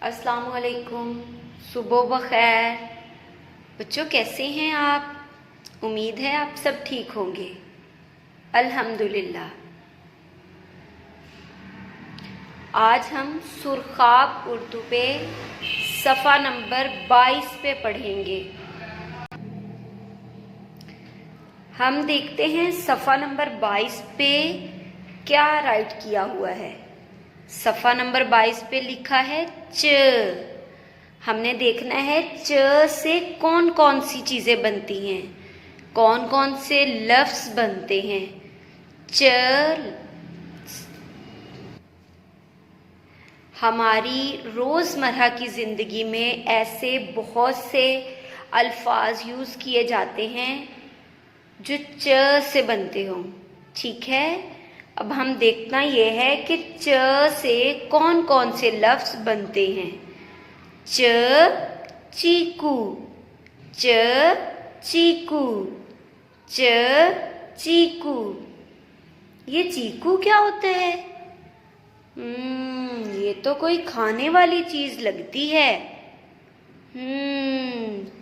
अस्सलाम वालेकुम, सुबह बखैर। बच्चों कैसे हैं आप? उम्मीद है आप सब ठीक होंगे। अल्हम्दुलिल्लाह। आज हम सुरखाब उर्दू पे सफ़ा नंबर 22 पे पढ़ेंगे। हम देखते हैं सफ़ा नंबर 22 पे क्या राइट किया हुआ है। सफ़ा नंबर 22 पे लिखा है च। हमने देखना है च से कौन कौन सी चीज़ें बनती हैं, कौन कौन से लफ्ज़ बनते हैं। च हमारी रोज़मर्रा की ज़िंदगी में ऐसे बहुत से अल्फाज यूज़ किए जाते हैं जो च से बनते हों। ठीक है, अब हम देखना यह है कि च से कौन कौन से लफ्ज़ बनते हैं। च चीकू, च चीकू, च चीकू। ये चीकू क्या होता है? ये तो कोई खाने वाली चीज लगती है।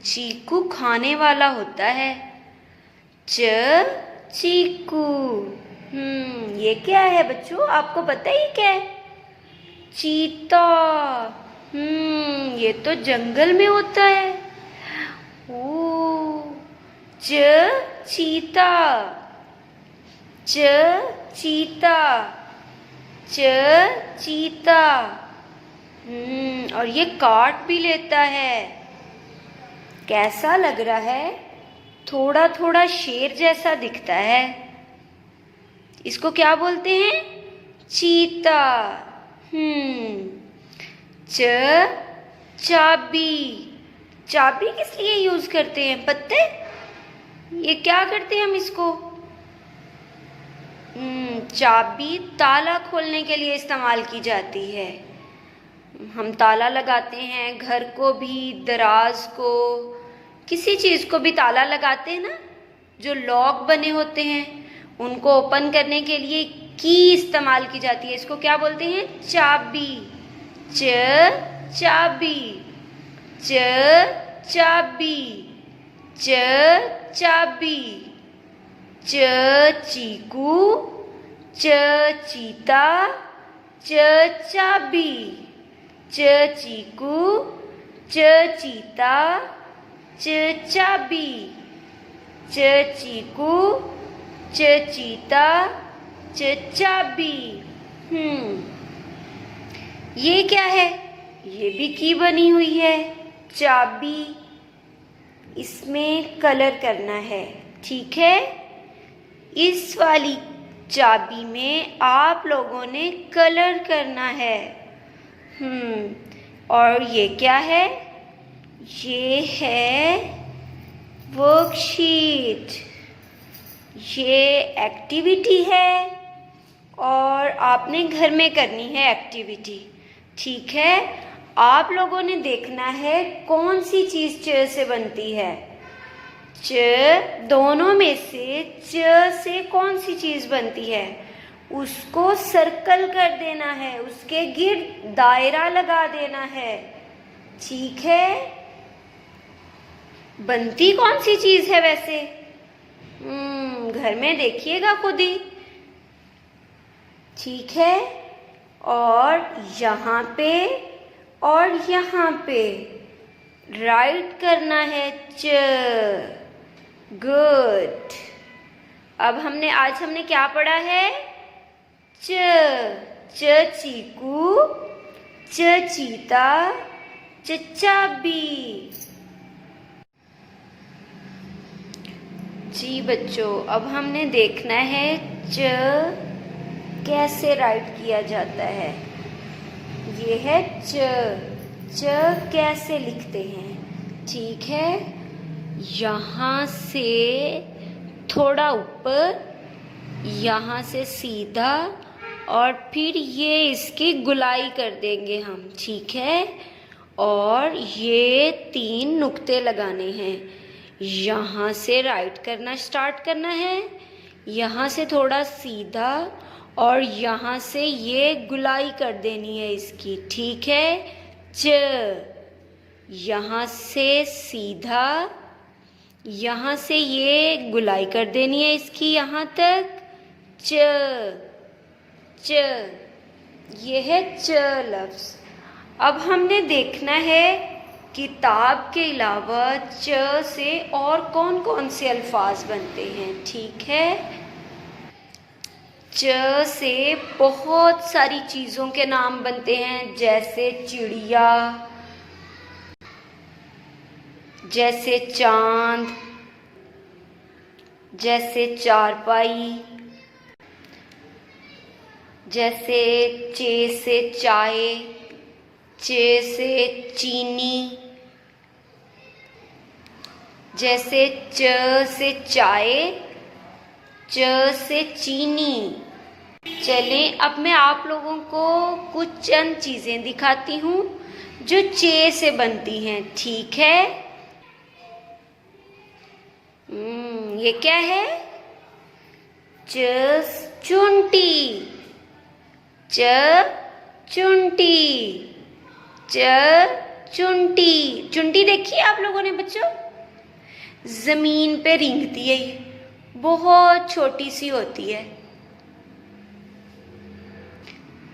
चीकू खाने वाला होता है। च चीकू। ये क्या है बच्चों, आपको पता है क्या है? चीता। ये तो जंगल में होता है। ओ, च चीता, च चीता, च चीता। और ये काट भी लेता है। कैसा लग रहा है? थोड़ा थोड़ा शेर जैसा दिखता है। इसको क्या बोलते हैं? चीता। च चाबी। चाबी किस लिए यूज करते हैं पता है? ये क्या करते हैं हम इसको? चाबी ताला खोलने के लिए इस्तेमाल की जाती है। हम ताला लगाते हैं, घर को भी, दराज को, किसी चीज़ को भी ताला लगाते हैं ना। जो लॉक बने होते हैं उनको ओपन करने के लिए की इस्तेमाल की जाती है। इसको क्या बोलते हैं? चाबी। च चाबी, च चाबी, च चाबी। च चीकू, च चीता, च चाबी, च चीकू, च चीता, च चाबी, च चीकू, च चीता, च चाबी। ये क्या है? ये भी की बनी हुई है, चाबी। इसमें कलर करना है। ठीक है, इस वाली चाबी में आप लोगों ने कलर करना है। और ये क्या है? ये है वर्कशीट। ये एक्टिविटी है और आपने घर में करनी है एक्टिविटी। ठीक है, आप लोगों ने देखना है कौन सी चीज च से बनती है। च दोनों में से च से कौन सी चीज बनती है उसको सर्कल कर देना है, उसके गिर्द दायरा लगा देना है। ठीक है, बनती कौन सी चीज है वैसे? घर में देखिएगा खुद ही। ठीक है, और यहाँ पे और यहाँ पे राइट करना है च। गुड। अब आज हमने क्या पढ़ा है? च। च चीकू, च चीता, च चाबी। जी बच्चों, अब हमने देखना है च कैसे राइट किया जाता है। ये है च। च कैसे लिखते हैं? ठीक है, यहाँ से थोड़ा ऊपर, यहाँ से सीधा, और फिर ये इसकी गुलाई कर देंगे हम। ठीक है, और ये 3 नुक्ते लगाने हैं। यहाँ से राइट करना स्टार्ट करना है, यहाँ से थोड़ा सीधा, और यहाँ से ये गुलाई कर देनी है इसकी। ठीक है, च, यहाँ से सीधा, यहाँ से ये गुलाई कर देनी है इसकी यहाँ तक, च, च, ये है च लफ्ज़। अब हमने देखना है किताब के अलावा च से और कौन कौन से अल्फाज बनते हैं, ठीक है। च से बहुत सारी चीज़ों के नाम बनते हैं, जैसे चिड़िया, जैसे चांद, जैसे चारपाई, जैसे चे से चाय, चे से चीनी, जैसे च से चाय, च से चीनी। चलें अब मैं आप लोगों को कुछ चंद चीज़ें दिखाती हूँ जो चे से बनती हैं, ठीक है। ये क्या है? च चुंटी, च चुंटी, च चुंटी। चुंटी देखी आप लोगों ने बच्चों? जमीन पे रेंगती है, ये बहुत छोटी सी होती है,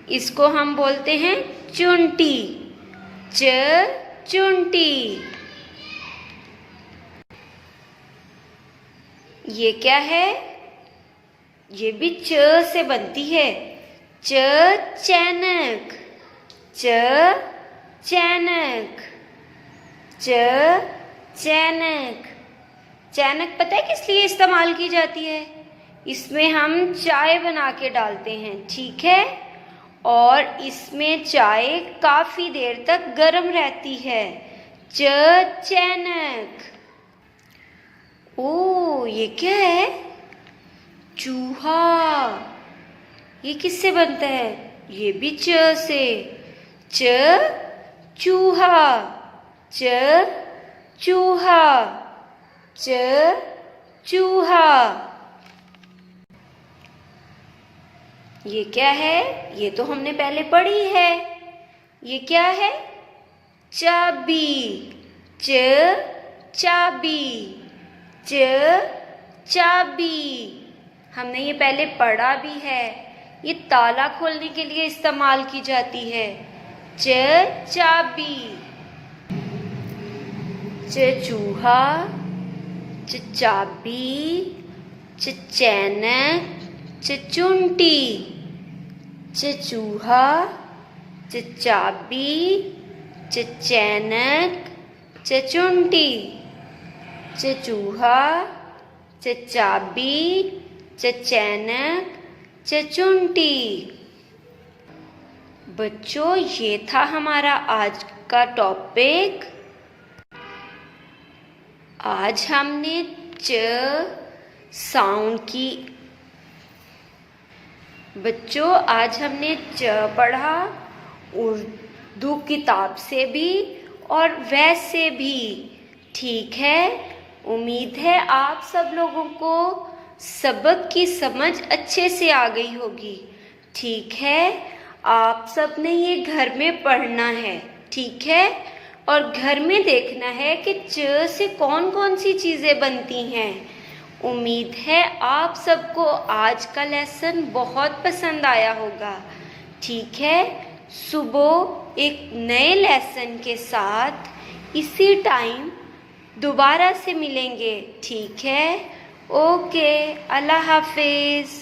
इसको हम बोलते हैं चुंटी, च चुंटी। ये क्या है? ये भी च से बनती है, च चैनक, च चैनक, च चैनक। चैनक पता है किस लिए इस्तेमाल की जाती है? इसमें हम चाय बना के डालते हैं, ठीक है, और इसमें चाय काफ़ी देर तक गर्म रहती है, च चैनक। ओ ये क्या है? चूहा। ये किससे बनता है? ये भी च से, च चूहा, च चूहा, च चूहा। ये क्या है? ये तो हमने पहले पढ़ी है। ये क्या है? चाबी, च चाबी, च चाबी। हमने ये पहले पढ़ा भी है। ये ताला खोलने के लिए इस्तेमाल की जाती है, च चाबी। च चूहा, च चाबी, च चैनक, च चुंटी, च चूहा, च चाबी, च चैनक, च चुंटी, च चूहा, च चाबी, च चैनक, च चुंटी। बच्चों ये था हमारा आज का टॉपिक। आज हमने च साउंड की, बच्चों आज हमने च पढ़ा, उर्दू किताब से भी और वैसे भी, ठीक है। उम्मीद है आप सब लोगों को सबक की समझ अच्छे से आ गई होगी, ठीक है। आप सब ने ये घर में पढ़ना है, ठीक है, और घर में देखना है कि च से कौन कौन सी चीज़ें बनती हैं। उम्मीद है आप सबको आज का लेसन बहुत पसंद आया होगा, ठीक है। सुबह एक नए लेसन के साथ इसी टाइम दोबारा से मिलेंगे, ठीक है। ओके, अल्लाह हाफिज़।